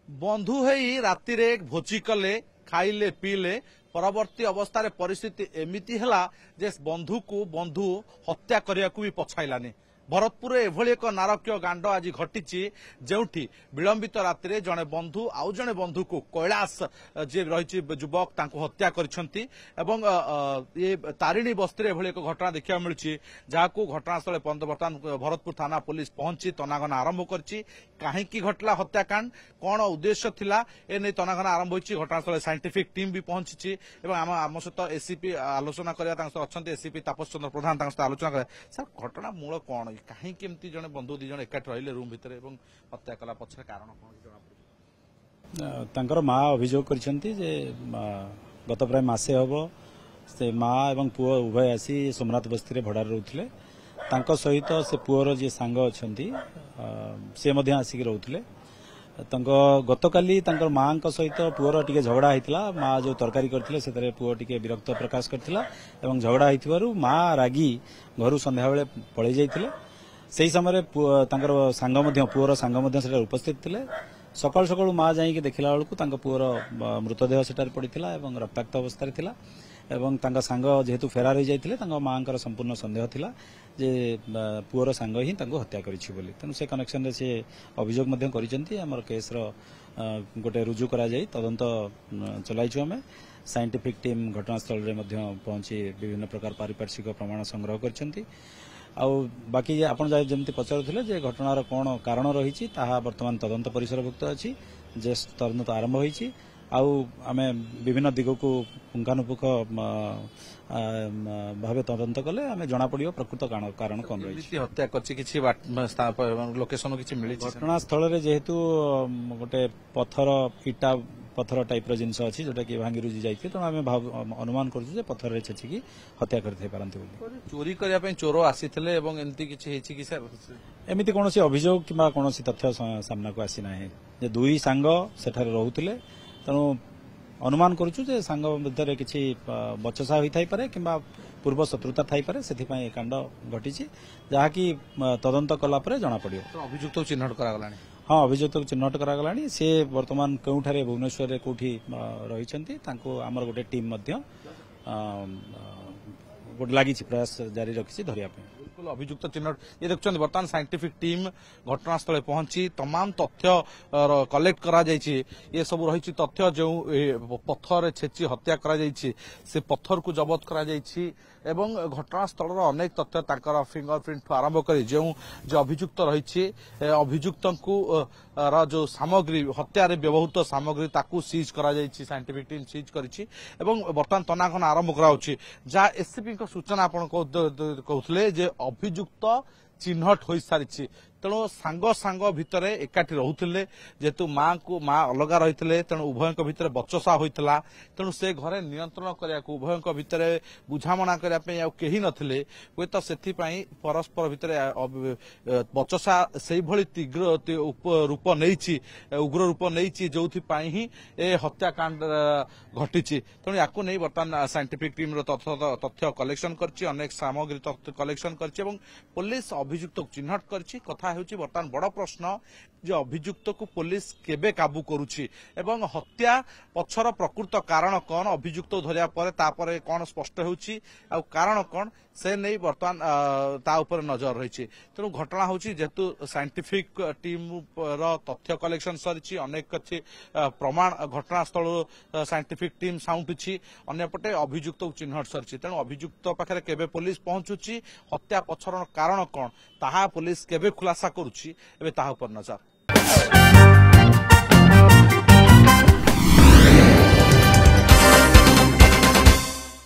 बंधु हेई राति रे भोजी कले खाइले पीले परवर्ती अवस्था परिस्थिति एमिति हला जे बंधु को बंधु हत्या करने को भी पछाइलानी। भरतपुर एभली एक नारकीय कांड आज घटी जोठी विलंबित राति जड़े बंधु आउ जड़े बंधु को कैलाश जे रही युवक तांको हत्या करिसेंती एवं ये तारिणी बस्ती एभली एक घटना देखा मिलूँ जहाँ घटनास्थल बर्तमान भरतपुर थाना पुलिस पहुंची तनाघना आरंभ करछि। काहेकि घटला हत्याकांड कौन उद्देश्य थिला ए नहीं तनाघना आरंभ होइछि। घटनास्थल साइंटिफिक टीम भी पहुंची आम सहित एसीपी आलोचना करवा एसीपी तापस चंद्र प्रधान आलोचना कर सर घटना मूल कौन कहीं केमती जने बंधु दी जने एकाठी रहिले रूम भितर एवं हत्या कला पछरे कारण कोन जणा पड़े। तांकर मां अभियोग करछंती जे गत प्राय मासे हबो से मां एवं पुओ उभय आसी सोमनाथ बस्ती रे भडार रहउथिले। तांको सहित से पुओर जे सांग अछंती से मध्य आसिक रहउथिले। तांको गतकाली तांकर मां को सहित पुओर टिके झगड़ा हितला। मां जो तरकारी करथिले सेतरे पुओ टिके विरक्त प्रकाश करथिला एवं झगड़ा हितबारु मां रागी घरु संध्या बेले पळै जाइथिले। से समय सांग पुओर सांग उपस्थित थे। सकाल सकाल माँ जाइए देखला बेलू पुओर मृतदेह सेठार पड़ा और रक्ताक्त अवस्था थिला एवं सांग जेहेतु फेरार हो जाते माँ संपूर्ण संदेह थिला जे पुओर सांग ही हत्या करिछि बोली। तेणु से कनेक्शन रे से अभियोग कर केस गोटे रुजु करा जाई तदंत चलाइछु। आमे साइंटिफिक टीम घटनास्थल रे पहुंची विभिन्न प्रकार पारिपार्श्विक प्रमाण संग्रह करछंती। बाकी आपण जमी पचारुले जे घटनार कौन कारण रही बर्तमान तदंत परिसरभुक्त अच्छी जे तदंत आरंभ होती आम विभिन्न दिग को पुंखानुपुख भाव तदंत कले आम जना पड़ो प्रकृत कारण कौन रही हत्या लोकेशन किसी मिली। घटनास्थल जेहेतु गोटे पत्थर इटा पत्थर टाइप जिनस अच्छी जोटा कि भांगी रुजी जाइए तेणु आम अनुमान करुँ पत्थर छेचिकी हत्या करते चोरी करने चोर आसी एमती कौन अभियोग कि कौन तथ्य सामना को आसी ना जे दुई सांग सेठारे रहुतिले। तेणु अनुमान करुचु जे सांग मध्य किसी बचसा होता पारे कि पूर्व शत्रुता थाई पारे से कांड घटी जहाँकि तदंत कलापर जना पड़ो। अभियुक्त चिन्हट करागलानी। हाँ अभियुक्त चिन्हट करागलानी। से बर्तमान केउठारे भुवनेश्वर रे कोठी रहिसंती तांको आमर गोटे टीम मध्य गोटे लागि प्रयास जारी रखी धरिया पे। बिल्कुल अभियुक्त चिन्हट ये देखुं बर्तमान साइंटिफिक टीम घटनास्थल पहुंची तमाम तथ्य कलेक्ट करा जायछि। ये सब रही तथ्य जो पत्थर छेची हत्या करा जायछि से पत्थर को जबत करा जायछि एवं घटनास्थल अनेक तथ्य ताकर फिंगरप्रिंट आरंभ कर जो अभियुक्त रही अभियुक्त जो सामग्री हत्या व्यवहृत सामग्री ताकू सीज करा जायछि। साइंटिफिक टीम सीज करिछि एवं बर्तमान तनाघना आरंभ कराउछि जहाँ एससीपी सूचना आपण कहते जे अभियुक्त चिन्हट हो सारी। तेणु सांग सांग भितर एकाठी रोते जेहेतु माँ को माँ अलग रही तेणु उभय भितर बचसा होता तेणु से घरे नियंत्रण करने उभय भितर बुझामणा करने कहीं नथिले हुए तो से परस्पर भितर बचसा से तीव्र रूप नहीं उग्र रूप नहीं जो ही ए हत्याकांड घटी। तेणु या नहीं बर्तमान साइंटिफिक टीम तथ्य कलेक्शन कर सामग्री कलेक्शन कर पुलिस अभियुक्त चिन्हट कर बर्तमान बड़ प्रश्न जे अभियुक्त को पुलिस केबे काबू करुछि एवं हत्या पछर प्रकृत कारण कौन अभियुक्त धरिया परे तापरे कौन स्पष्ट होउछि आ कारण कौन से नहीं बर्तमान ता ऊपर नजर रही। तेणु घटना होछि जेतु साइंटिफिक टीम रो तथ्य कलेक्शन सरिछि अनेक अच्छी प्रमाण घटनास्थल साइंटिफिक टीम साउंटुछि अन्यपटे अभियुक्त चिन्हट सरिछि। तेणु अभियुक्त पाखरे केबे पुलिस पहुंचुछि हत्या पछर कारण कौन ताहा पुलिस केबे खुलासा करुछि एबे ताहा ऊपर नजर।